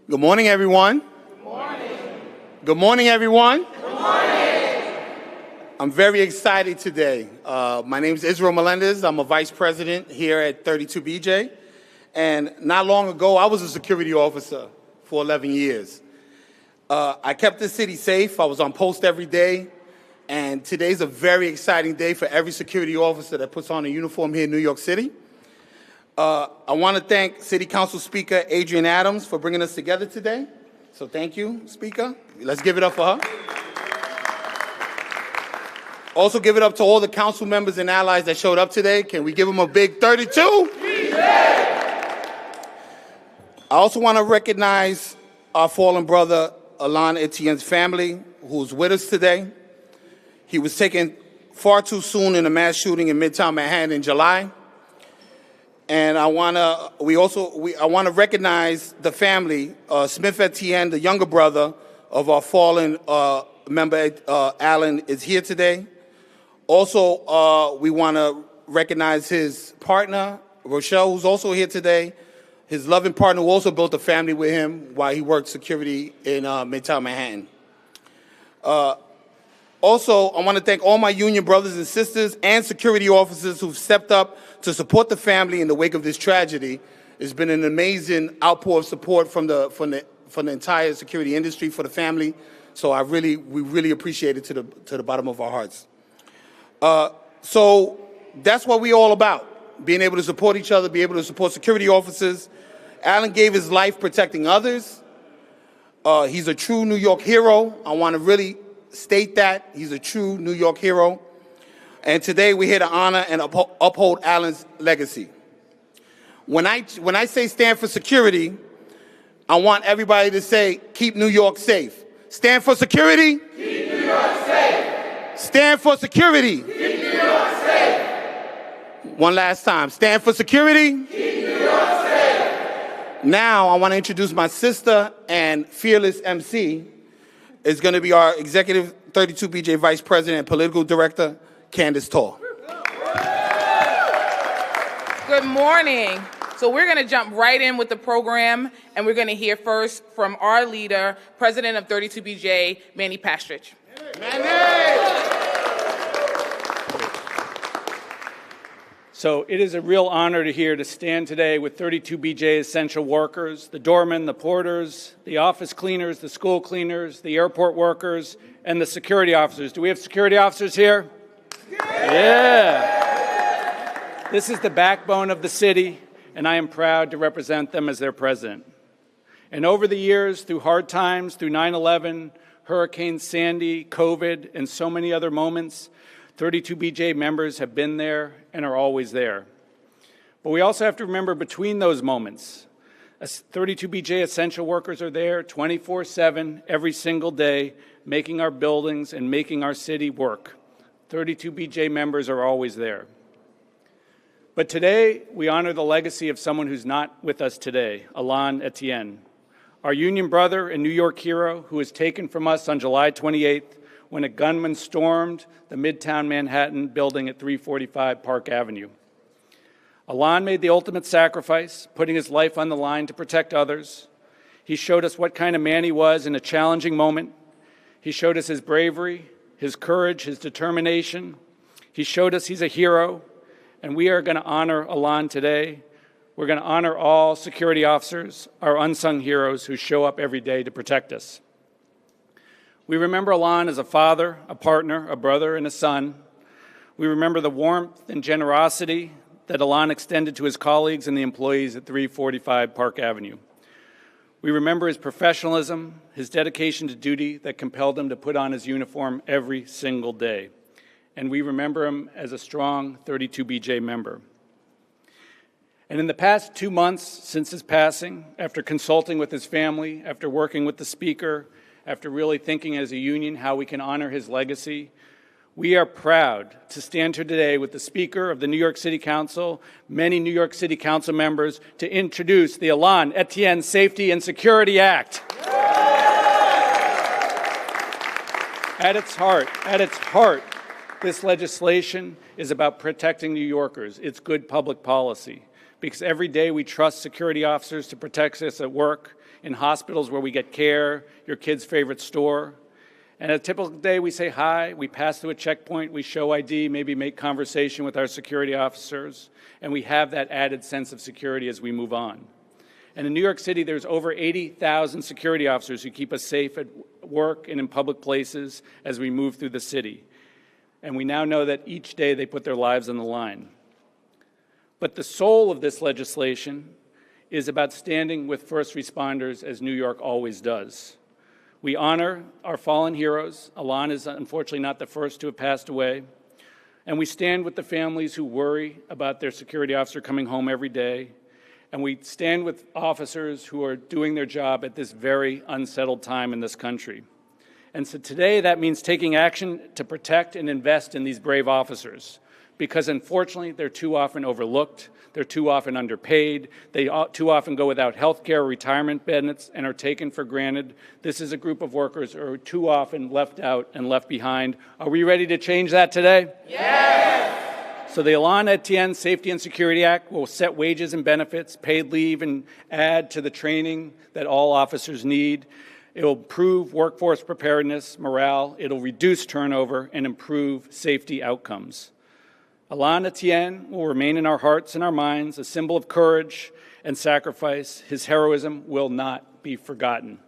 Good morning, everyone. Good morning. Good morning, everyone. Good morning. I'm very excited today. My name is Israel Melendez. I'm a vice president here at 32BJ. And not long ago, I was a security officer for 11 years. I kept the city safe. I was on post every day. And today's a very exciting day for every security officer that puts on a uniform here in New York City. I want to thank City Council Speaker Adrienne Adams for bringing us together today. So thank you, Speaker. Let's give it up for her. Also give it up to all the council members and allies that showed up today. Can we give them a big 32? I also want to recognize our fallen brother, Etienne's family, who's with us today. He was taken far too soon in a mass shooting in Midtown Manhattan in July. And I want to recognize the family. Smith Etienne, the younger brother of our fallen member, Alan, is here today. Also, we want to recognize his partner, Rochelle, who's also here today. His loving partner who also built a family with him while he worked security in Midtown Manhattan. Also, I want to thank all my union brothers and sisters and security officers who've stepped up to support the family in the wake of this tragedy. It's been an amazing outpour of support from the entire security industry for the family. So we really appreciate it to the bottom of our hearts. So that's what we're all about, being able to support each other, be able to support security officers. Alan gave his life protecting others. He's a true New York hero. I want to really state that. He's a true New York hero. And today we're here to honor and uphold Alan's legacy. When I say stand for security, I want everybody to say, keep New York safe. Stand for security. Keep New York safe. Stand for security. Keep New York safe. One last time. Stand for security. Keep New York safe. Now I want to introduce my sister and fearless MC. Is going to be our executive 32BJ vice president and political director, Candace Tall. Good morning. So we're going to jump right in with the program, and we're going to hear first from our leader, president of 32BJ, Manny Pastrich. Manny! So it is a real honor to stand today with 32BJ essential workers, the doormen, the porters, the office cleaners, the school cleaners, the airport workers, and the security officers. Do we have security officers here? Yeah. This is the backbone of the city, and I am proud to represent them as their president. And over the years, through hard times, through 9/11, Hurricane Sandy, COVID, and so many other moments, 32BJ members have been there and are always there. But we also have to remember between those moments, 32BJ essential workers are there 24/7 every single day, making our buildings and making our city work. 32BJ members are always there. But today, we honor the legacy of someone who's not with us today, Etienne, our union brother and New York hero who was taken from us on July 28th when a gunman stormed the Midtown Manhattan building at 345 Park Avenue. Alan made the ultimate sacrifice, putting his life on the line to protect others. He showed us what kind of man he was in a challenging moment. He showed us his bravery, his courage, his determination. He showed us he's a hero, and we are going to honor Alan today. We're going to honor all security officers, our unsung heroes who show up every day to protect us. We remember Alan as a father, a partner, a brother, and a son. We remember the warmth and generosity that Alan extended to his colleagues and the employees at 345 Park Avenue. We remember his professionalism, his dedication to duty that compelled him to put on his uniform every single day. And we remember him as a strong 32BJ member. And in the past 2 months since his passing, after consulting with his family, after working with the speaker, after really thinking as a union how we can honor his legacy, we are proud to stand here today with the Speaker of the New York City Council, many New York City Council members, to introduce the Etienne Safety and Security Act. At its heart, This legislation is about protecting New Yorkers. It's good public policy because every day we trust security officers to protect us at work, in hospitals where we get care, your kid's favorite store. And a typical day we say hi, we pass through a checkpoint, we show ID, maybe make conversation with our security officers, and we have that added sense of security as we move on. And in New York City, there's over 80,000 security officers who keep us safe at work and in public places as we move through the city. And we now know that each day they put their lives on the line. But the soul of this legislation is about standing with first responders, as New York always does. We honor our fallen heroes. Alon is unfortunately not the first to have passed away. And we stand with the families who worry about their security officer coming home every day. And we stand with officers who are doing their job at this very unsettled time in this country. And so today that means taking action to protect and invest in these brave officers, because unfortunately they're too often overlooked, they're too often underpaid, they too often go without health care or retirement benefits and are taken for granted. This is a group of workers who are too often left out and left behind. Are we ready to change that today? Yes! So the Etienne Safety and Security Act will set wages and benefits, paid leave, and add to the training that all officers need. It will improve workforce preparedness, morale, it will reduce turnover, and improve safety outcomes. Etienne will remain in our hearts and our minds, a symbol of courage and sacrifice. His heroism will not be forgotten.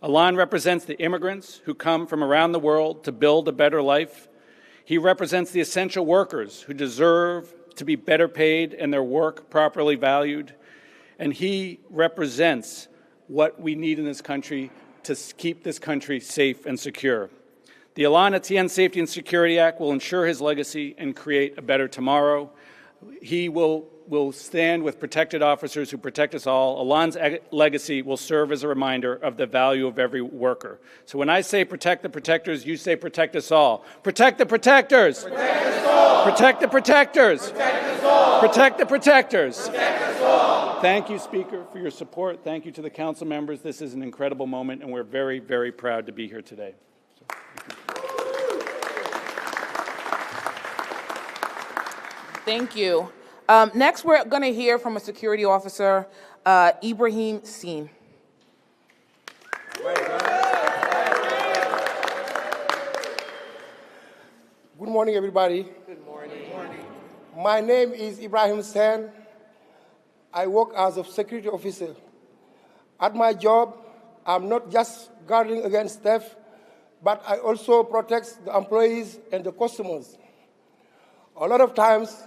Alon represents the immigrants who come from around the world to build a better life. He represents the essential workers who deserve to be better paid and their work properly valued. And he represents what we need in this country to keep this country safe and secure. The Etienne Safety and Security Act will ensure his legacy and create a better tomorrow. He will stand with protected officers who protect us all. Alon's legacy will serve as a reminder of the value of every worker. So when I say protect the protectors, you say protect us all. Protect the protectors. Protect us all. Protect the protectors. Protect us all. Protect the protectors. Protect us all. Thank you, Speaker, for your support. Thank you to the council members. This is an incredible moment, and we're very, very proud to be here today. Thank you. Next, we're going to hear from a security officer, Ibrahim Seen. Good morning, everybody. Good morning. My name is Ibrahim Sen. I work as a security officer. At my job, I'm not just guarding against theft, but I also protect the employees and the customers. A lot of times,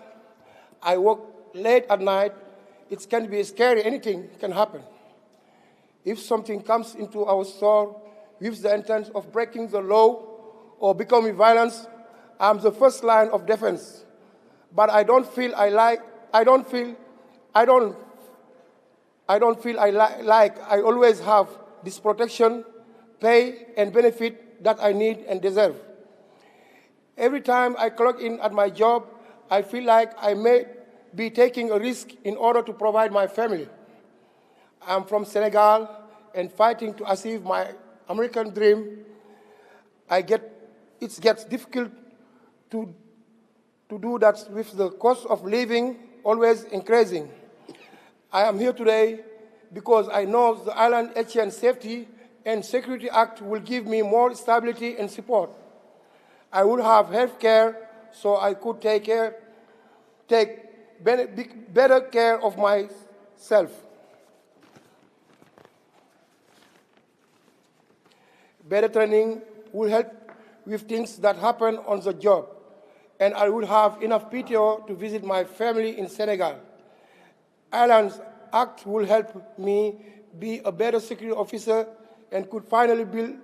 I work late at night. It can be scary. Anything can happen. If something comes into our store with the intent of breaking the law or becoming violence, I'm the first line of defense. But I don't feel I always have this protection, pay, and benefit that I need and deserve. Every time I clock in at my job, I feel like I may be taking a risk in order to provide my family. I'm from Senegal and fighting to achieve my American dream. It gets difficult to do that with the cost of living always increasing. I am here today because I know the Etienne Safety and Security Act will give me more stability and support. I will have health care so I could take better care of myself. Better training will help with things that happen on the job, and I will have enough PTO to visit my family in Senegal. Ireland's Act will help me be a better security officer and could finally build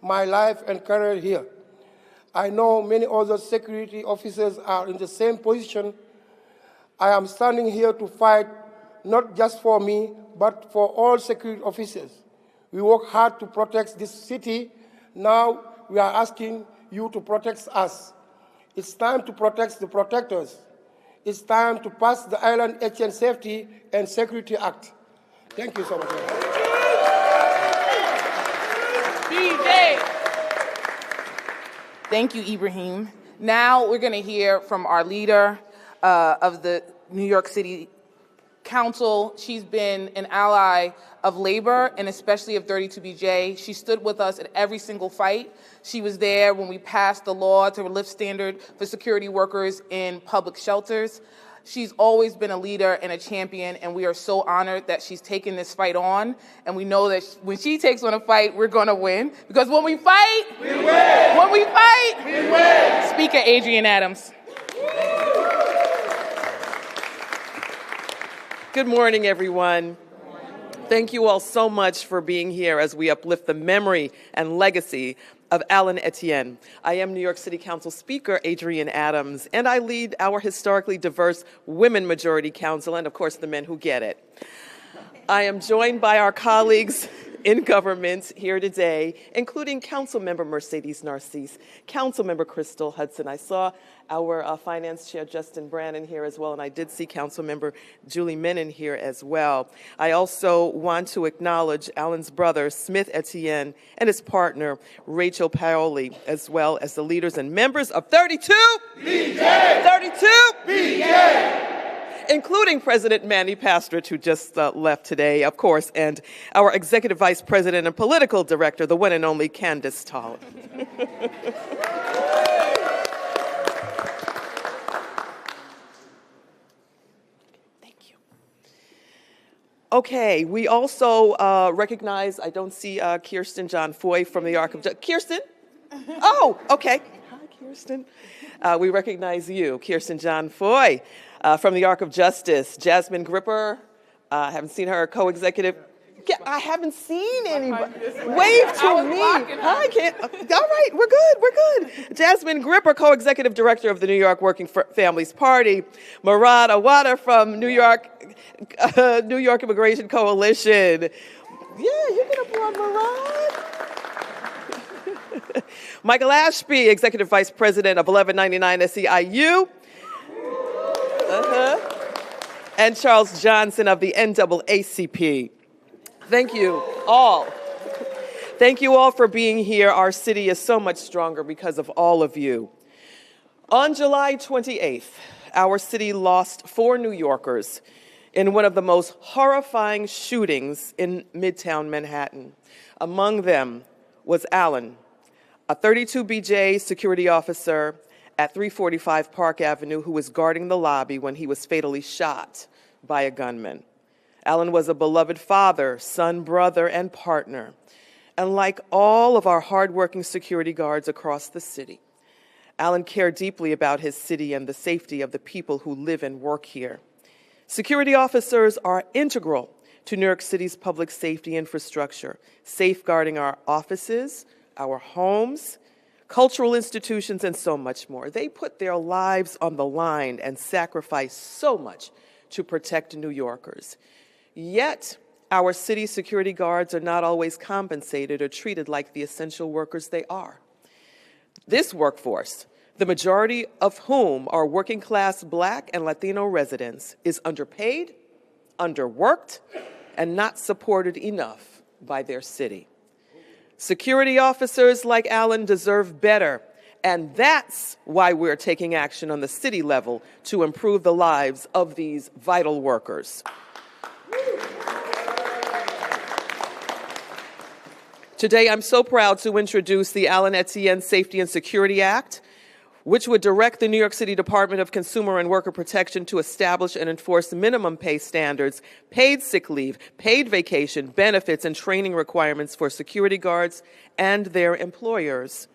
my life and career here. I know many other security officers are in the same position. I am standing here to fight not just for me, but for all security officers. We work hard to protect this city. Now we are asking you to protect us. It's time to protect the protectors. It's time to pass the Etienne Safety and Security Act. Thank you so much. Thank you, Ibrahim. Now we're going to hear from our leader of the New York City Council. She's been an ally of labor and especially of 32BJ. She stood with us at every single fight. She was there when we passed the law to lift standard for security workers in public shelters. She's always been a leader and a champion, and we are so honored that she's taken this fight on. And we know that when she takes on a fight, we're going to win. Because when we fight, we win. When we fight, we win. Speaker Adrienne Adams. Good morning, everyone. Thank you all so much for being here as we uplift the memory and legacy of Alan Etienne. I am New York City Council Speaker Adrienne Adams, and I lead our historically diverse Women Majority Council, and of course the men who get it. I am joined by our colleagues in government here today, including Councilmember Mercedes Narcisse, Councilmember Crystal Hudson. I saw our Finance Chair Justin Brannon here as well, and I did see Councilmember Julie Menon here as well. I also want to acknowledge Alan's brother, Smith Etienne, and his partner, Rachel Paoli, as well as the leaders and members of 32 BJ! 32 BJ! Including President Manny Pastrich, who just left today, of course, and our Executive Vice President and Political Director, the one and only Candace Toll. Thank you. Okay, we also recognize, I don't see Kirsten John Foy from the Arc of Justice. Kirsten? Oh, okay. Hi, Kirsten. We recognize you, Kirsten John Foy. From the Arc of Justice, Jasmine Gripper, I haven't seen her, co-executive. I haven't seen anybody. Wave to me. I can't. All right, we're good. Jasmine Gripper, co-executive director of the New York Working Families Party. Murad Awada from New York Immigration Coalition. Yeah, you can applaud Murad. Michael Ashby, executive vice president of 1199 SEIU. And Charles Johnson of the NAACP. Thank you all. Thank you all for being here. Our city is so much stronger because of all of you. On July 28th, our city lost 4 New Yorkers in one of the most horrifying shootings in Midtown Manhattan. Among them was Alan, a 32BJ security officer at 345 Park Avenue who was guarding the lobby when he was fatally shot by a gunman. Alan was a beloved father, son, brother, and partner. And like all of our hardworking security guards across the city, Alan cared deeply about his city and the safety of the people who live and work here. Security officers are integral to New York City's public safety infrastructure, safeguarding our offices, our homes, cultural institutions, and so much more. They put their lives on the line and sacrifice so much to protect New Yorkers. Yet, our city security guards are not always compensated or treated like the essential workers they are. This workforce, the majority of whom are working-class Black and Latino residents, is underpaid, underworked, and not supported enough by their city. Security officers like Alan deserve better, and that's why we're taking action on the city level to improve the lives of these vital workers. Today, I'm so proud to introduce the Alan Etienne Safety and Security Act, which would direct the New York City Department of Consumer and Worker Protection to establish and enforce minimum pay standards, paid sick leave, paid vacation, benefits, and training requirements for security guards and their employers.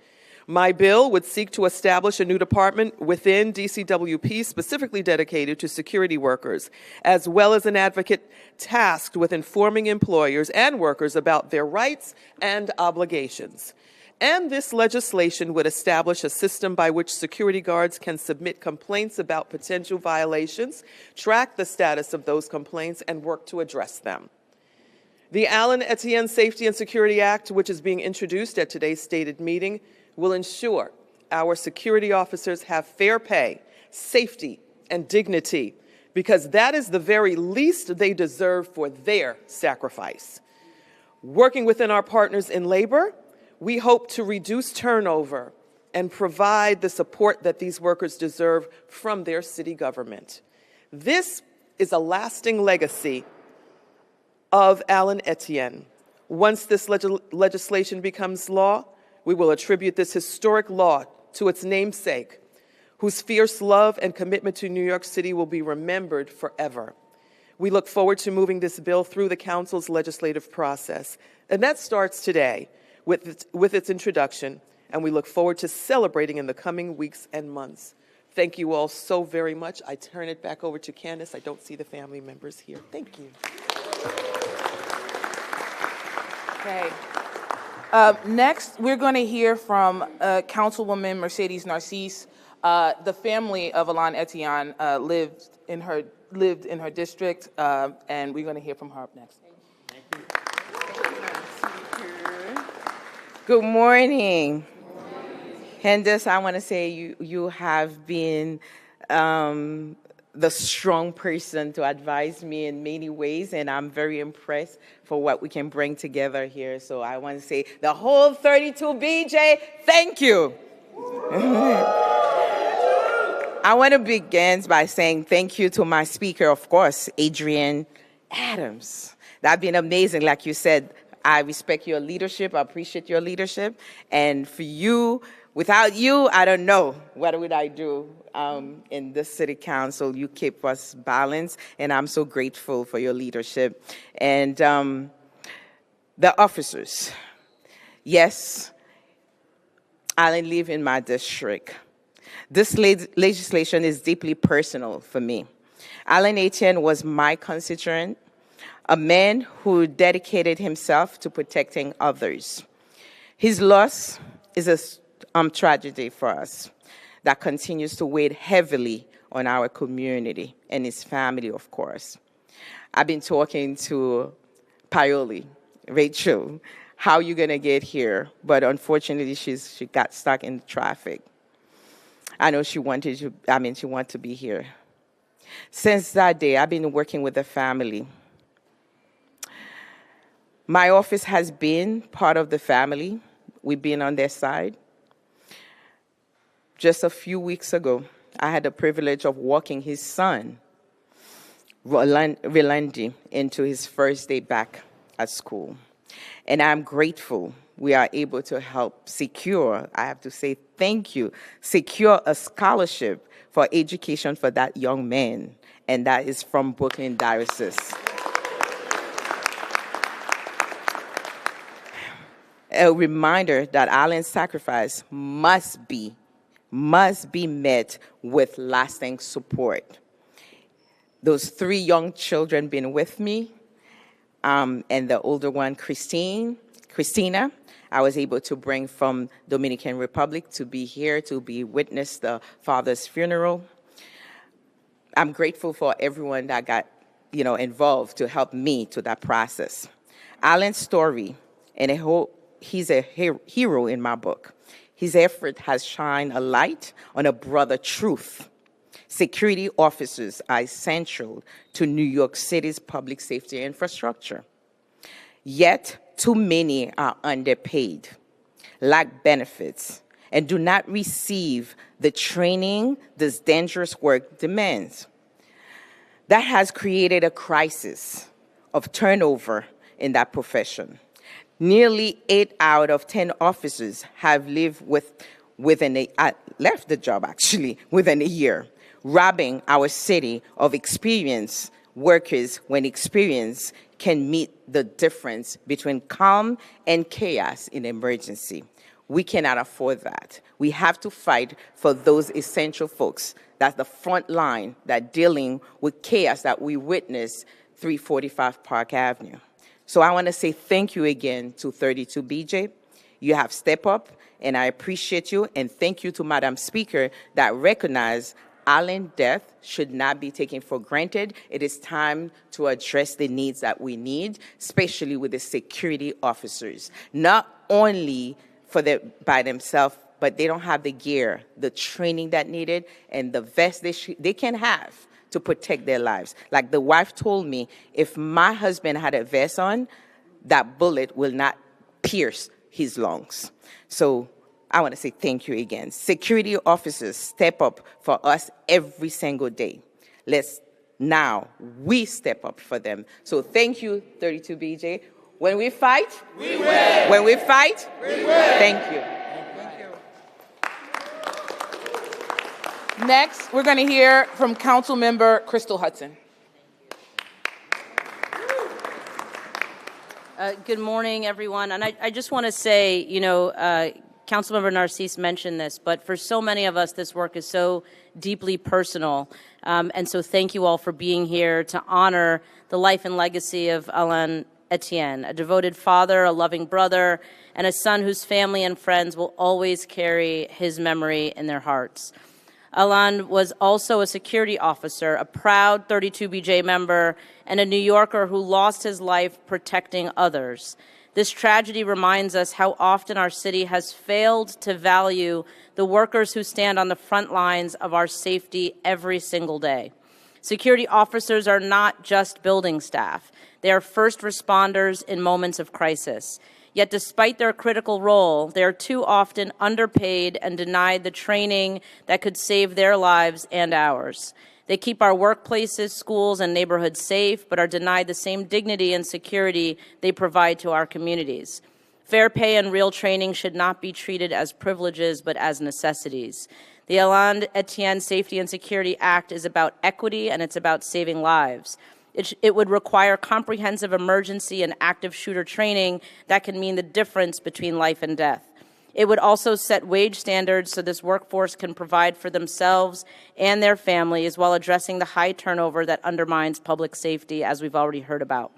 My bill would seek to establish a new department within DCWP specifically dedicated to security workers, as well as an advocate tasked with informing employers and workers about their rights and obligations. And this legislation would establish a system by which security guards can submit complaints about potential violations, track the status of those complaints, and work to address them. The Alan Etienne Safety and Security Act, which is being introduced at today's stated meeting, will ensure our security officers have fair pay, safety, and dignity, because that is the very least they deserve for their sacrifice. Working within our partners in labor, we hope to reduce turnover and provide the support that these workers deserve from their city government. This is a lasting legacy of Alan Etienne. Once this legislation becomes law, we will attribute this historic law to its namesake, whose fierce love and commitment to New York City will be remembered forever. We look forward to moving this bill through the Council's legislative process. And that starts today with its introduction, and we look forward to celebrating in the coming weeks and months. Thank you all so very much. I turn it back over to Candace. I don't see the family members here. Thank you. Okay. Next, we're going to hear from Councilwoman Mercedes Narcisse. The family of Alan Etienne lived in her district, and we're going to hear from her up next. Thank you. Good morning. Candace, I want to say you have been the strong person to advise me in many ways, and I'm very impressed for what we can bring together here. So I want to say the whole 32BJ, thank you. I want to begin by saying thank you to my speaker, of course, Adrienne Adams. That's been amazing. Like you said, I respect your leadership. I appreciate your leadership. And for you, without you, I don't know what would I do in this city council. You keep us balanced, and I'm so grateful for your leadership. And the officers. Yes, I live in my district. This legislation is deeply personal for me. Alan Etienne was my constituent, a man who dedicated himself to protecting others. His loss is a tragedy for us that continues to weigh heavily on our community and his family, of course. I've been talking to Paoli, Rachel, how you gonna get here? But unfortunately, she got stuck in traffic. I know she wanted to be here. Since that day, I've been working with the family. My office has been part of the family. We've been on their side. Just a few weeks ago, I had the privilege of walking his son, Rolandi, into his first day back at school. And I'm grateful we are able to help secure, I have to say thank you, secure a scholarship for education for that young man, and that is from Brooklyn Diocese. A reminder that Alan's sacrifice must be met with lasting support. Those 3 young children been with me, and the older one, Christina, I was able to bring from Dominican Republic to be here to witness the father's funeral. I'm grateful for everyone that got, involved to help me to that process. Alan's story, and he's a hero in my book. His effort has shined a light on a brother truth. Security officers are essential to New York City's public safety infrastructure. Yet, too many are underpaid, lack benefits, and do not receive the training this dangerous work demands. That has created a crisis of turnover in that profession. Nearly 8 out of 10 officers have left the job within a year, robbing our city of experienced workers when experience can meet the difference between calm and chaos in emergency. We cannot afford that. We have to fight for those essential folks. That's the front line that dealing with chaos that we witness 345 Park Avenue. So I want to say thank you again to 32BJ. You have stepped up, and I appreciate you, and thank you to Madam Speaker that recognized Alan's death should not be taken for granted. It is time to address the needs that we need, especially with the security officers. Not only by themselves, but they don't have the gear, the training that needed, and the vest they can have to protect their lives. Like the wife told me, if my husband had a vest on, that bullet will not pierce his lungs. So I want to say thank you again. Security officers step up for us every single day. We step up for them. So thank you, 32BJ. When we fight, we win. When we fight, we win. Thank you. Next, we're going to hear from Councilmember Crystal Hudson. Good morning, everyone. And I just want to say, Councilmember Narcisse mentioned this, but for so many of us, this work is so deeply personal. And so thank you all for being here to honor the life and legacy of Alain Etienne, a devoted father, a loving brother, and a son whose family and friends will always carry his memory in their hearts. Alain was also a security officer, a proud 32BJ member, and a New Yorker who lost his life protecting others. This tragedy reminds us how often our city has failed to value the workers who stand on the front lines of our safety every single day. Security officers are not just building staff. They are first responders in moments of crisis. Yet despite their critical role, they are too often underpaid and denied the training that could save their lives and ours. They keep our workplaces, schools, and neighborhoods safe, but are denied the same dignity and security they provide to our communities. Fair pay and real training should not be treated as privileges, but as necessities. The Alain Etienne Safety and Security Act is about equity, and it's about saving lives. It would require comprehensive emergency and active shooter training that can mean the difference between life and death. It would also set wage standards so this workforce can provide for themselves and their families while addressing the high turnover that undermines public safety, as we've already heard about.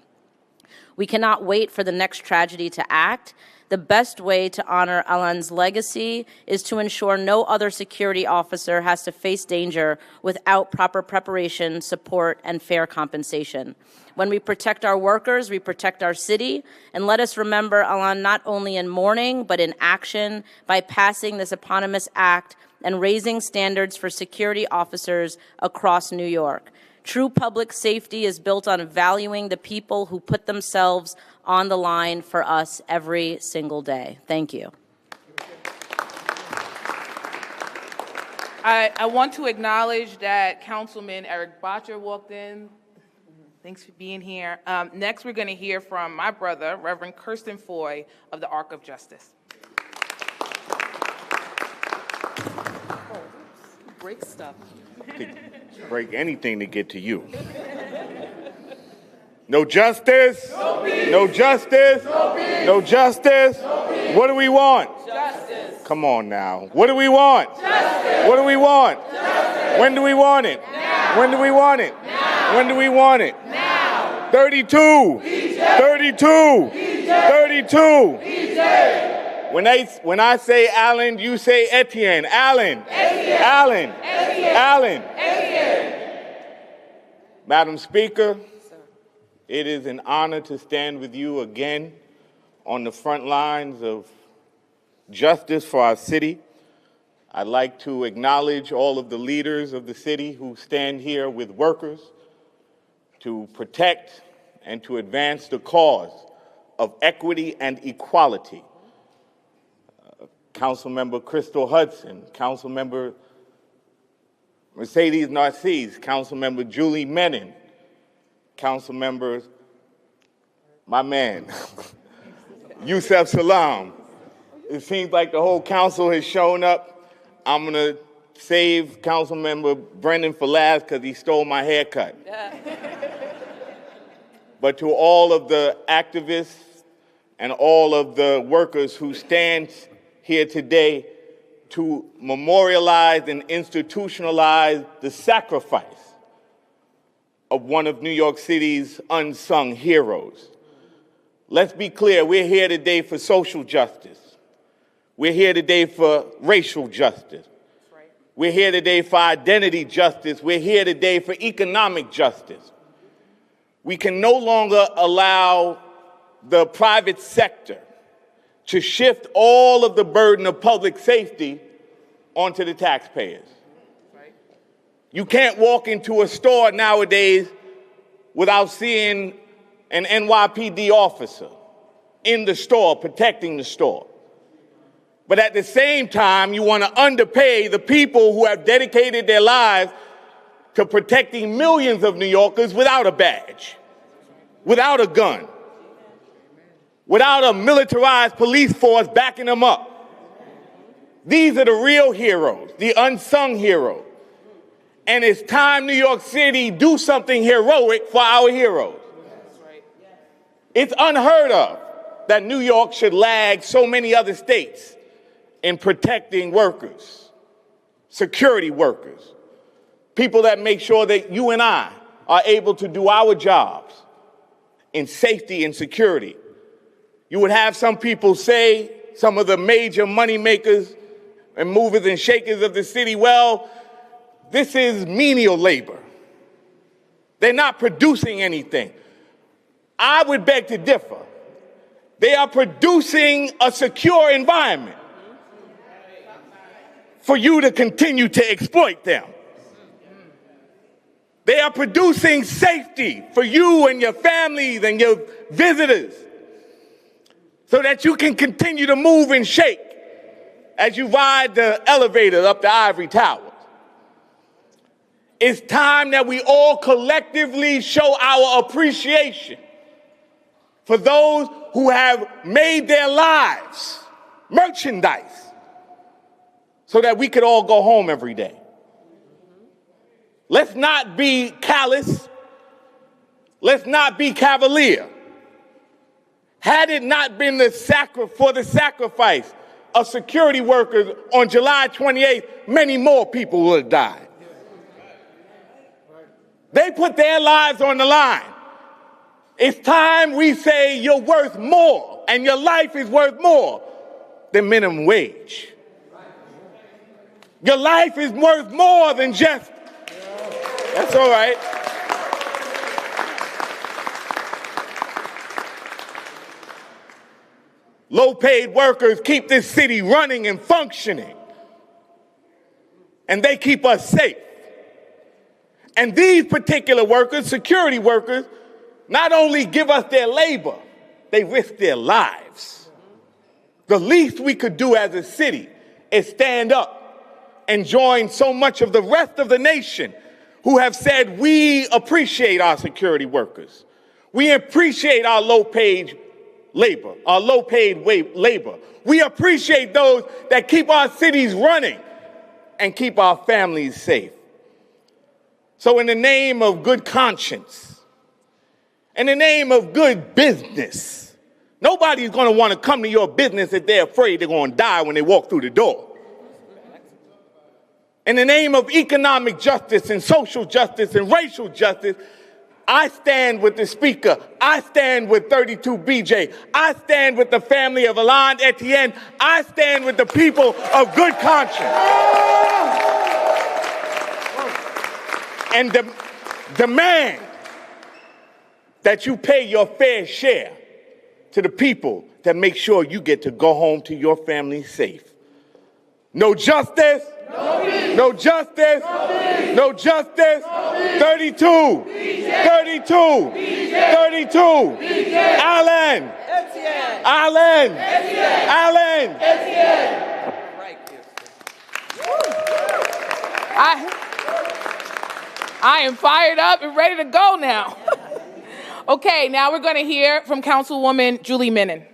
We cannot wait for the next tragedy to act. The best way to honor Alain's legacy is to ensure no other security officer has to face danger without proper preparation, support, and fair compensation. When we protect our workers, we protect our city, and let us remember Alain not only in mourning, but in action by passing this eponymous act and raising standards for security officers across New York. True public safety is built on valuing the people who put themselves on the line for us every single day. Thank you. I want to acknowledge that Councilman Eric Botcher walked in. Thanks for being here. Next, we're going to hear from my brother, Reverend Kirsten Foy of the Ark of Justice. Break stuff. Break anything to get to you. No justice. No peace. No justice. No peace. No justice. No peace. What do we want? Justice. Come on now. What do we want? Justice. What do we want? Justice. When do we want it? Now. When do we want it? Now. When do we want it? Now. 32. PJ. 32. PJ. 32. PJ. When I say Alain, you say Etienne. Alain. Etienne. Alain. Etienne. Alain. Etienne. Madam Speaker, it is an honor to stand with you again on the front lines of justice for our city. I'd like to acknowledge all of the leaders of the city who stand here with workers to protect and to advance the cause of equity and equality. Councilmember Crystal Hudson, Councilmember Mercedes Narcisse, Councilmember Julie Menon, Councilmembers, my man, Yusef Salam. It seems like the whole council has shown up. I'm going to save Councilmember Brendan for last because he stole my haircut. But to all of the activists and all of the workers who stand here today to memorialize and institutionalize the sacrifice of one of New York City's unsung heroes. Let's be clear, we're here today for social justice. We're here today for racial justice. We're here today for identity justice. We're here today for economic justice. We can no longer allow the private sector to shift all of the burden of public safety onto the taxpayers. You can't walk into a store nowadays without seeing an NYPD officer in the store protecting the store. But at the same time, you want to underpay the people who have dedicated their lives to protecting millions of New Yorkers without a badge, without a gun, without a militarized police force backing them up. These are the real heroes, the unsung heroes. And it's time New York City do something heroic for our heroes. It's unheard of that New York should lag so many other states in protecting workers, security workers, people that make sure that you and I are able to do our jobs in safety and security. You would have some people say, some of the major money makers and movers and shakers of the city, well, this is menial labor. They're not producing anything. I would beg to differ. They are producing a secure environment for you to continue to exploit them. They are producing safety for you and your families and your visitors so that you can continue to move and shake as you ride the elevator up the ivory towers. It's time that we all collectively show our appreciation for those who have made their lives merchandise so that we could all go home every day. Let's not be callous. Let's not be cavalier. Had it not been for the sacrifice of security workers on July 28th, many more people would have died. They put their lives on the line. It's time we say you're worth more and your life is worth more than minimum wage. Your life is worth more than just, that's all right. Low-paid workers keep this city running and functioning, and they keep us safe. And these particular workers, security workers, not only give us their labor, they risk their lives. The least we could do as a city is stand up and join so much of the rest of the nation who have said we appreciate our security workers. We appreciate our low-paid labor, our low-paid labor. We appreciate those that keep our cities running and keep our families safe. So in the name of good conscience, in the name of good business, nobody's going to want to come to your business if they're afraid they're going to die when they walk through the door. In the name of economic justice and social justice and racial justice, I stand with the speaker. I stand with 32BJ. I stand with the family of Etienne. I stand with the people of good conscience. And demand that you pay your fair share to the people that make sure you get to go home to your family safe. No justice. No peace. No justice. No peace. No justice. No peace. 32. BJ. 32. BJ. 32. BJ. Allen. Etienne. Allen. Etienne. Allen. Etienne. I am fired up and ready to go now. Okay, now we're going to hear from Councilwoman Julie Menin.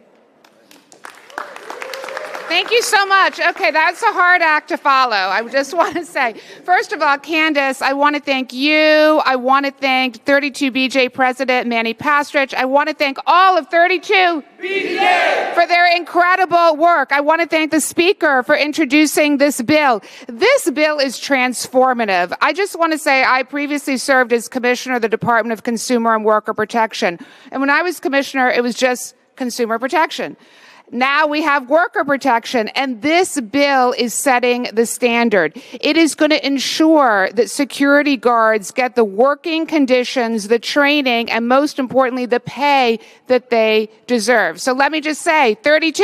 Thank you so much. Okay, that's a hard act to follow. I just want to say, first of all, Candace, I want to thank you. I want to thank 32BJ President Manny Pastrich. I want to thank all of 32BJ for their incredible work. I want to thank the Speaker for introducing this bill. This bill is transformative. I just want to say I previously served as Commissioner of the Department of Consumer and Worker Protection. And when I was Commissioner, it was just consumer protection. Now we have worker protection, and this bill is setting the standard. It is going to ensure that security guards get the working conditions, the training, and most importantly, the pay that they deserve. So let me just say, 32.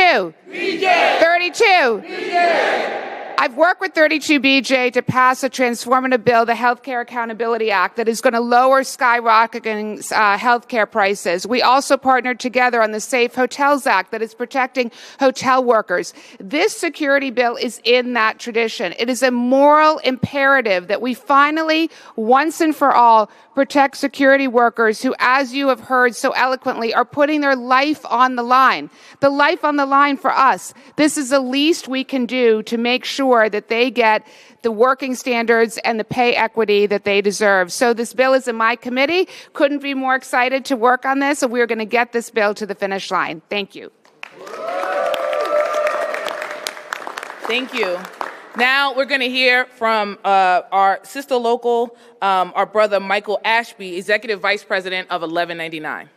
BJ. 32. BJ. I've worked with 32BJ to pass a transformative bill, the Healthcare Accountability Act, that is going to lower skyrocketing healthcare prices. We also partnered together on the Safe Hotels Act that is protecting hotel workers. This security bill is in that tradition. It is a moral imperative that we finally, once and for all, protect security workers who, as you have heard so eloquently, are putting their life on the line. The life on the line for us. This is the least we can do to make sure that they get the working standards and the pay equity that they deserve. So this bill is in my committee. Couldn't be more excited to work on this, and we're going to get this bill to the finish line. Thank you. Thank you. Now we're going to hear from our sister local, our brother Michael Ashby, Executive Vice President of 1199.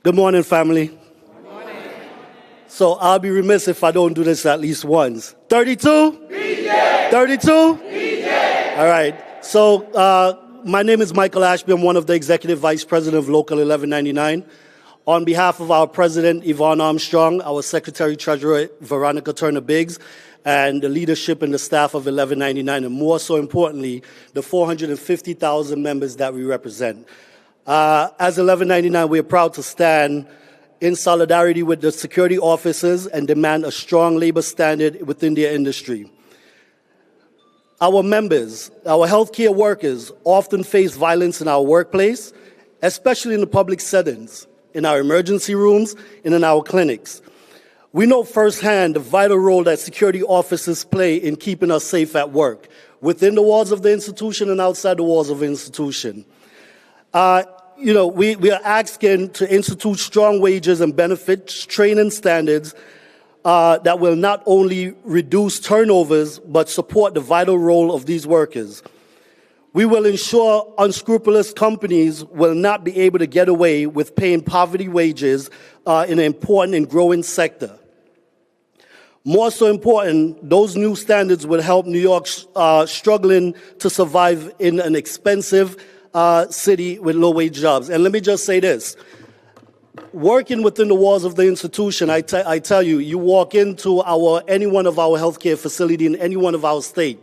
Good morning, family. Good morning. So I'll be remiss if I don't do this at least once. 32? BJ! 32? BJ! All right. So my name is Michael Ashby. I'm one of the Executive Vice President of Local 1199. On behalf of our President, Yvonne Armstrong, our Secretary Treasurer, Veronica Turner-Biggs, and the leadership and the staff of 1199, and more so importantly, the 450,000 members that we represent. As 1199, we are proud to stand in solidarity with the security officers and demand a strong labor standard within their industry. Our members, our healthcare workers, often face violence in our workplace, especially in the public settings, in our emergency rooms, and in our clinics. We know firsthand the vital role that security officers play in keeping us safe at work, within the walls of the institution and outside the walls of the institution. We are asking to institute strong wages and benefits training standards that will not only reduce turnovers, but support the vital role of these workers. We will ensure unscrupulous companies will not be able to get away with paying poverty wages in an important and growing sector. More so important, those new standards will help New York struggling to survive in an expensive city with low-wage jobs. And let me just say this. Working within the walls of the institution, I tell you, you walk into any one of our healthcare facility in any one of our state.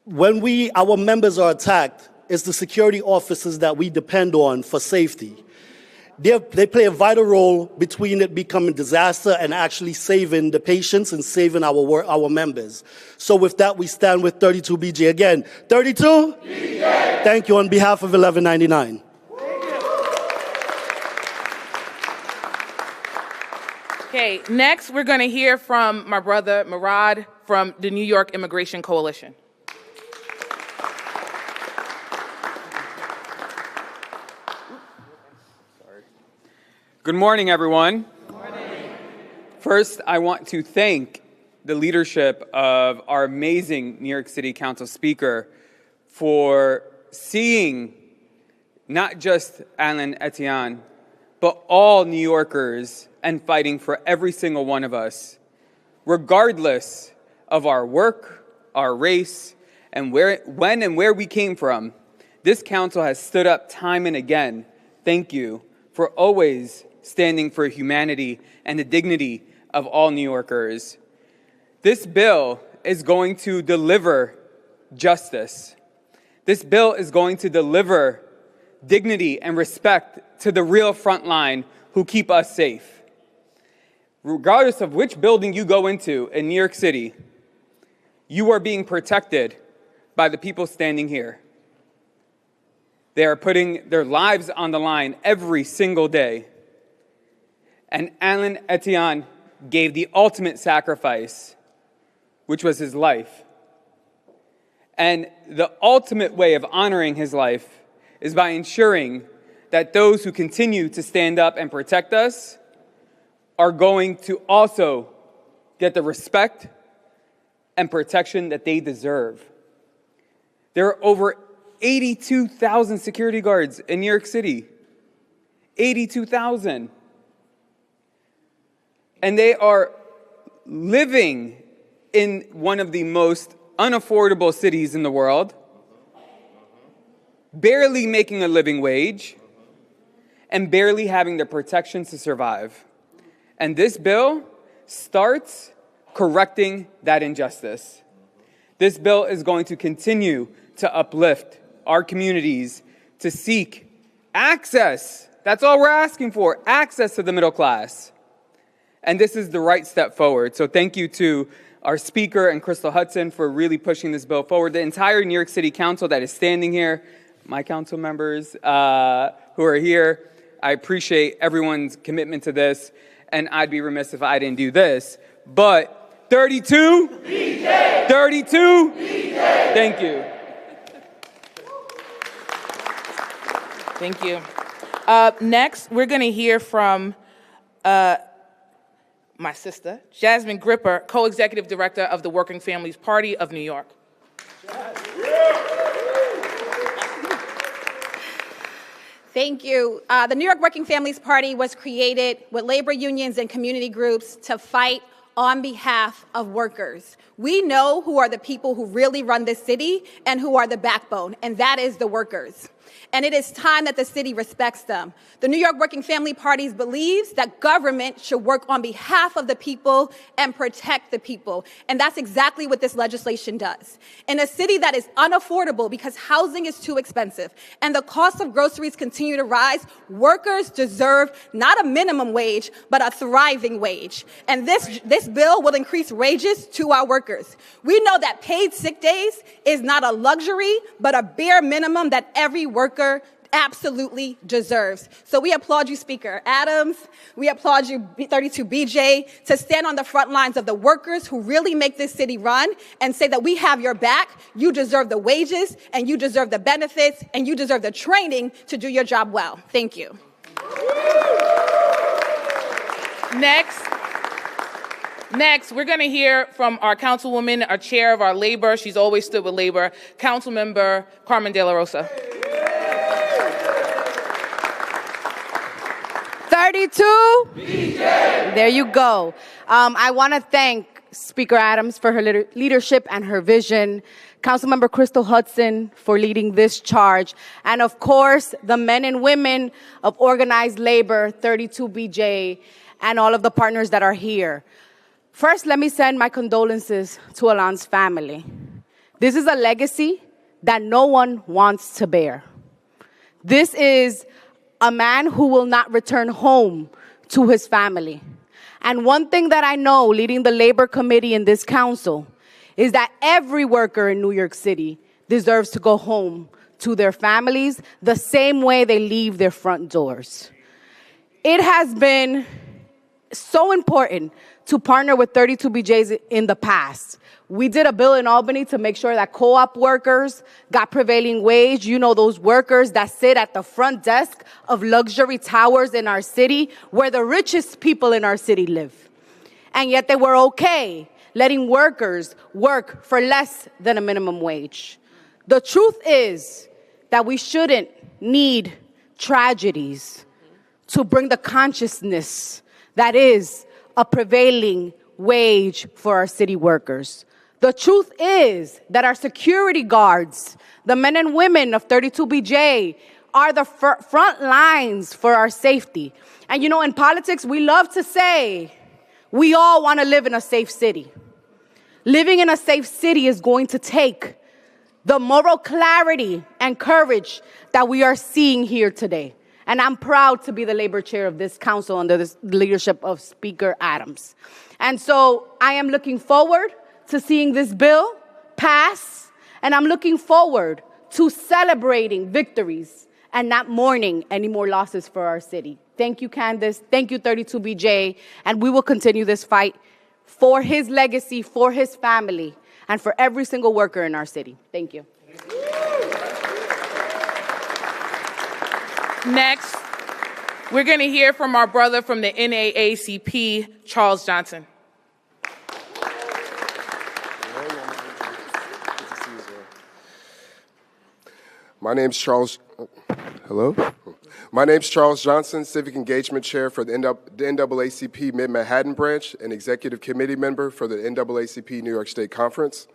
When our members are attacked, it's the security officers that we depend on for safety. They play a vital role between it becoming disaster and actually saving the patients and saving our members. So with that, we stand with 32BJ again. 32? BJ. Thank you on behalf of 1199. Okay, next we're going to hear from my brother Murad from the New York Immigration Coalition. Good morning, everyone. Good morning. First, I want to thank the leadership of our amazing New York City Council Speaker for seeing not just Etienne, but all New Yorkers and fighting for every single one of us, regardless of our work, our race, and when and where we came from. This council has stood up time and again. Thank you for always standing for humanity and the dignity of all New Yorkers. This bill is going to deliver justice. This bill is going to deliver dignity and respect to the real front line who keep us safe. Regardless of which building you go into in New York City, you are being protected by the people standing here. They are putting their lives on the line every single day. And Etienne gave the ultimate sacrifice, which was his life. And the ultimate way of honoring his life is by ensuring that those who continue to stand up and protect us are going to also get the respect and protection that they deserve. There are over 82,000 security guards in New York City. 82,000. And they are living in one of the most unaffordable cities in the world, barely making a living wage, and barely having the protections to survive. And this bill starts correcting that injustice. This bill is going to continue to uplift our communities to seek access. That's all we're asking for, access to the middle class. And this is the right step forward. So thank you to our speaker and Crystal Hudson for really pushing this bill forward. The entire New York City Council that is standing here, my council members who are here, I appreciate everyone's commitment to this. And I'd be remiss if I didn't do this. But 32? BJ! 32? BJ! Thank you. Thank you. Next, we're going to hear from my sister, Jasmine Gripper, co-executive director of the Working Families Party of New York. Thank you. The New York Working Families Party was created with labor unions and community groups to fight on behalf of workers. We know who are the people who really run this city and who are the backbone, and that is the workers. And it is time that the city respects them. The New York Working Family Party believes that government should work on behalf of the people and protect the people. And that's exactly what this legislation does. In a city that is unaffordable because housing is too expensive and the cost of groceries continue to rise, workers deserve not a minimum wage, but a thriving wage. And this bill will increase wages to our workers. We know that paid sick days is not a luxury, but a bare minimum that every worker absolutely deserves. So we applaud you, Speaker Adams. We applaud you, 32BJ, to stand on the front lines of the workers who really make this city run and say that we have your back. You deserve the wages, and you deserve the benefits, and you deserve the training to do your job well. Thank you. Next, we're going to hear from our councilwoman, our chair of our labor. She's always stood with labor, Councilmember Carmen De La Rosa. 32? BJ. There you go. I want to thank Speaker Adams for her leadership and her vision, Councilmember Crystal Hudson for leading this charge, and of course, the men and women of organized labor, 32BJ, and all of the partners that are here. First, let me send my condolences to Alon's family. This is a legacy that no one wants to bear. This is a man who will not return home to his family. And one thing that I know, leading the labor committee in this council, is that every worker in New York City deserves to go home to their families the same way they leave their front doors. It has been so important to partner with 32BJs in the past. We did a bill in Albany to make sure that co-op workers got prevailing wage. You know, those workers that sit at the front desk of luxury towers in our city where the richest people in our city live. And yet they were okay letting workers work for less than a minimum wage. The truth is that we shouldn't need tragedies to bring the consciousness that is a prevailing wage for our city workers. The truth is that our security guards, the men and women of 32BJ, are the front lines for our safety. And you know, in politics, we love to say we all want to live in a safe city. Living in a safe city is going to take the moral clarity and courage that we are seeing here today. And I'm proud to be the labor chair of this council under the leadership of Speaker Adams. And so I am looking forward to seeing this bill pass, and I'm looking forward to celebrating victories and not mourning any more losses for our city. Thank you, Candace. Thank you, 32BJ. And we will continue this fight for his legacy, for his family, and for every single worker in our city. Thank you. Next, we're going to hear from our brother from the NAACP, Charles Johnson. My name's Charles. Hello? My name's Charles Johnson, Civic Engagement Chair for the NAACP Mid-Manhattan Branch and Executive Committee Member for the NAACP New York State Conference.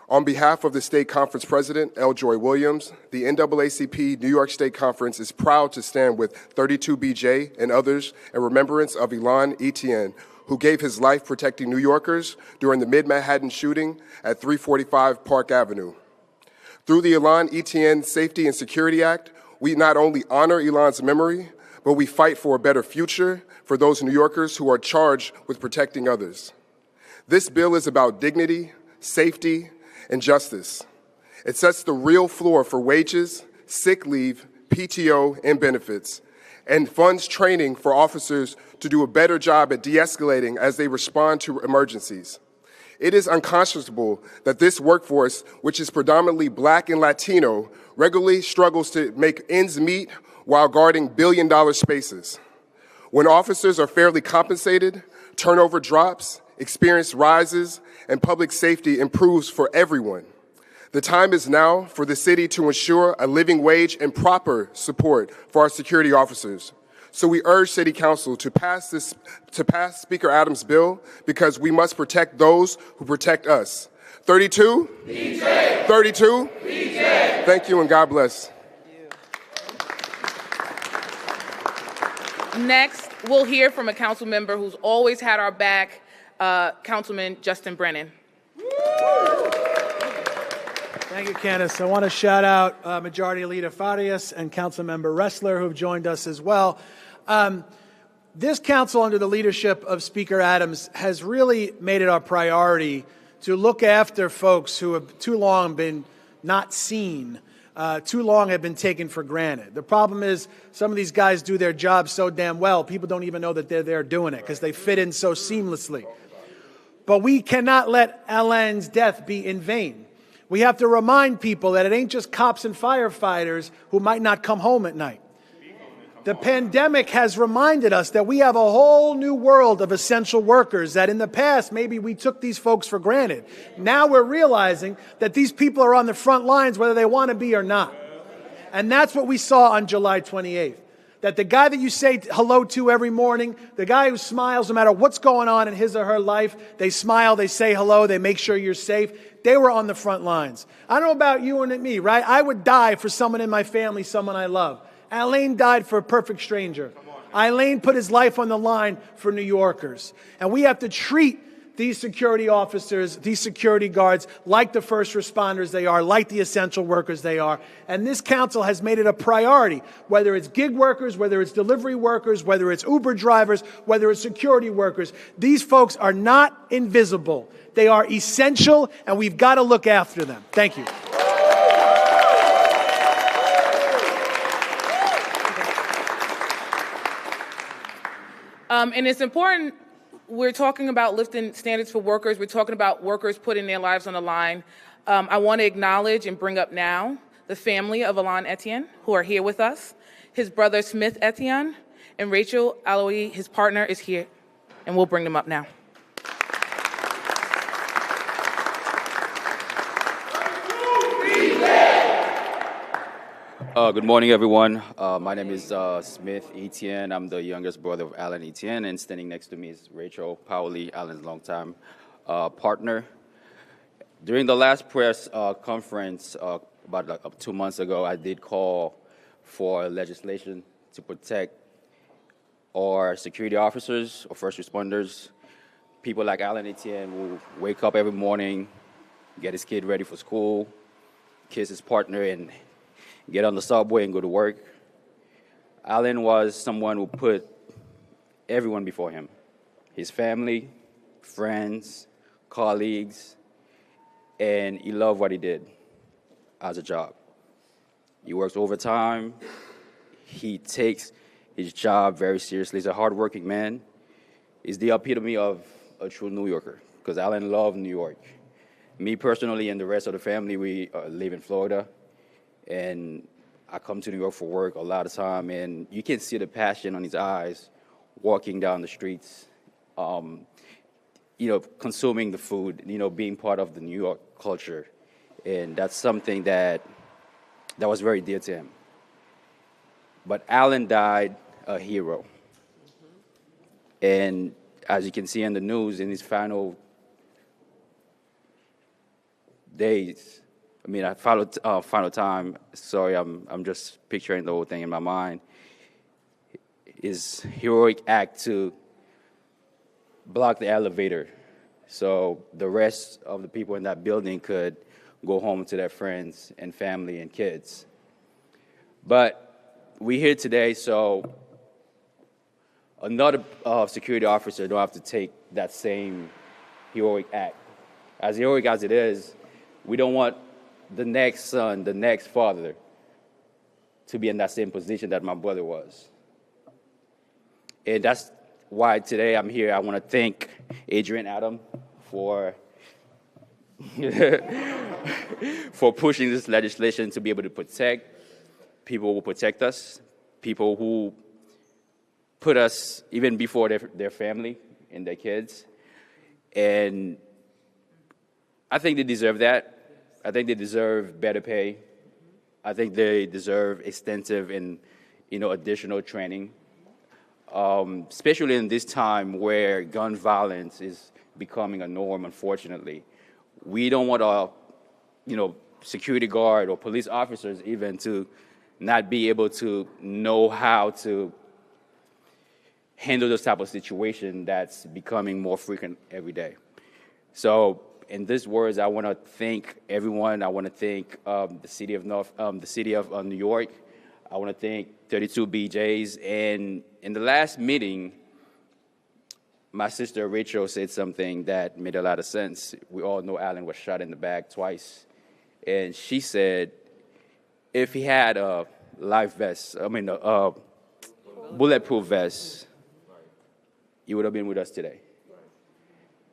On behalf of the State Conference President, L. Joy Williams, the NAACP New York State Conference is proud to stand with 32BJ and others in remembrance of Etienne, who gave his life protecting New Yorkers during the Mid-Manhattan shooting at 345 Park Avenue. Through the Etienne Safety and Security Act, we not only honor Elon's memory, but we fight for a better future for those New Yorkers who are charged with protecting others. This bill is about dignity, safety, and justice. It sets the real floor for wages, sick leave, PTO, and benefits, and funds training for officers to do a better job at de-escalating as they respond to emergencies. It is unconscionable that this workforce, which is predominantly Black and Latino, regularly struggles to make ends meet while guarding billion-dollar spaces. When officers are fairly compensated, turnover drops, experience rises, and public safety improves for everyone. The time is now for the city to ensure a living wage and proper support for our security officers. So we urge City Council to pass Speaker Adams' bill because we must protect those who protect us. 32? BJ. 32? BJ. Thank you and God bless. Next, we'll hear from a council member who's always had our back, Councilman Justin Brennan. Thank you, Candace. I want to shout out Majority Leader Farias and Councilmember Ressler, who have joined us as well. This council, under the leadership of Speaker Adams, has really made it our priority to look after folks who have too long been not seen, too long have been taken for granted. The problem is some of these guys do their job so damn well, people don't even know that they're there doing it because they fit in so seamlessly. But we cannot let Alain's death be in vain. We have to remind people that it ain't just cops and firefighters who might not come home at night. The pandemic has reminded us that we have a whole new world of essential workers that in the past, maybe we took these folks for granted. Now we're realizing that these people are on the front lines whether they want to be or not. And that's what we saw on July 28th. That the guy that you say hello to every morning, the guy who smiles no matter what's going on in his or her life, they smile, they say hello, they make sure you're safe. They were on the front lines. I don't know about you and me, right? I would die for someone in my family, someone I love. Alain died for a perfect stranger. Alain put his life on the line for New Yorkers. And we have to treat these security officers, these security guards, like the first responders they are, like the essential workers they are. And this council has made it a priority, whether it's gig workers, whether it's delivery workers, whether it's Uber drivers, whether it's security workers. These folks are not invisible. They are essential, and we've got to look after them. Thank you. And it's important, we're talking about lifting standards for workers. We're talking about workers putting their lives on the line. I want to acknowledge and bring up now the family of Alain Etienne, who are here with us. His brother, Smith Etienne, and Rachel Aloy, his partner, is here, and we'll bring them up now. Good morning, everyone. My name is Smith Etienne. I'm the youngest brother of Alain Etienne, and standing next to me is Rachel Powley, Alain's longtime partner. During the last press conference about 2 months ago, I did call for legislation to protect our security officers or first responders, people like Alain Etienne who wake up every morning, get his kid ready for school, kiss his partner, and get on the subway and go to work. Alain was someone who put everyone before him, his family, friends, colleagues, and he loved what he did as a job. He works overtime. He takes his job very seriously. He's a hardworking man. He's the epitome of a true New Yorker, because Alain loved New York. Me personally and the rest of the family, we live in Florida. And I come to New York for work a lot of time, and you can see the passion on his eyes walking down the streets, consuming the food, being part of the New York culture. And that's something that was very dear to him. But Alain died a hero. And as you can see in the news, in his final days. I mean, final time. Sorry, I'm just picturing the whole thing in my mind. His heroic act to block the elevator, so the rest of the people in that building could go home to their friends and family and kids. But we're here today, so another security officer don't have to take that same heroic act. As heroic as it is, we don't want the next son, the next father, to be in that same position that my brother was. And that's why today I'm here. I want to thank Adrian Adam for for pushing this legislation to be able to protect people who protect us, people who put us even before their family and their kids. And I think they deserve that. I think they deserve better pay. I think they deserve extensive and additional training, especially in this time where gun violence is becoming a norm, unfortunately. We don't want our security guard or police officers even to not be able to know how to handle this type of situation that's becoming more frequent every day. So in these words, I want to thank everyone. I want to thank the city of New York. I want to thank 32 BJs. And in the last meeting, my sister Rachel said something that made a lot of sense. We all know Alan was shot in the back twice. And she said, if he had a bulletproof vest, he would have been with us today.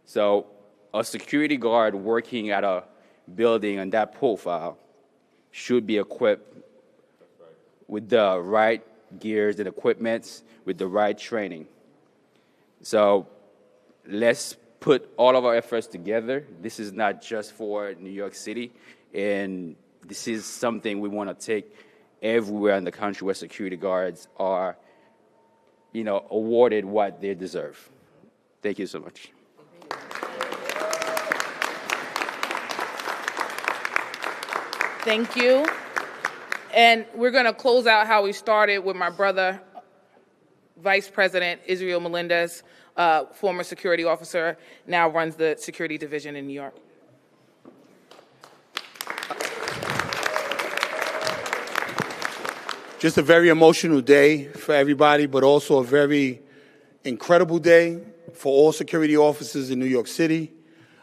So a security guard working at a building on that profile should be equipped with the right gears and equipment, with the right training. So let's put all of our efforts together. This is not just for New York City, and this is something we want to take everywhere in the country where security guards are, awarded what they deserve. Thank you so much. Thank you. And we're going to close out how we started with my brother, Vice President Israel Melendez, former security officer, now runs the security division in New York. Just a very emotional day for everybody, but also a very incredible day for all security officers in New York City.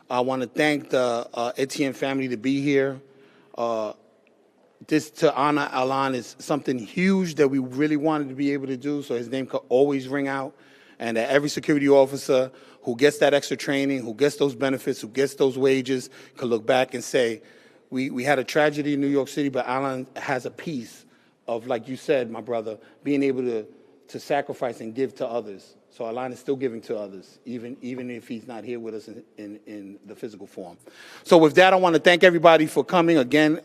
I want to thank the Etienne family to be here. This to honor Alan is something huge that we really wanted to be able to do, so his name could always ring out, and that every security officer who gets that extra training, who gets those benefits, who gets those wages, could look back and say, we had a tragedy in New York City, but Alan has a piece of, like you said, my brother, being able to sacrifice and give to others. So Alan is still giving to others, even if he's not here with us in the physical form. So with that, I want to thank everybody for coming. Again,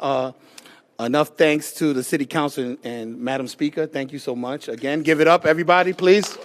enough thanks to the City Council and Madam Speaker. Thank you so much. Again, give it up, everybody, please.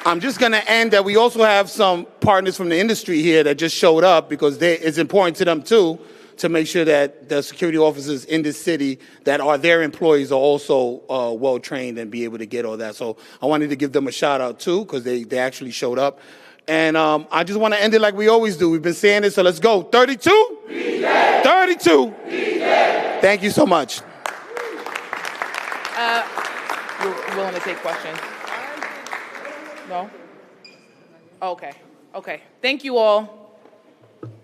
I'm just going to end that we also have some partners from the industry here that just showed up because it's important to them, too, to make sure that the security officers in this city that are their employees are also well-trained and be able to get all that. So I wanted to give them a shout-out, too, because they actually showed up. And I just want to end it like we always do. We've been saying it, so let's go. 32? BJ! 32? BJ! Thank you so much. You're willing to take questions? No? Okay. Okay. Thank you all.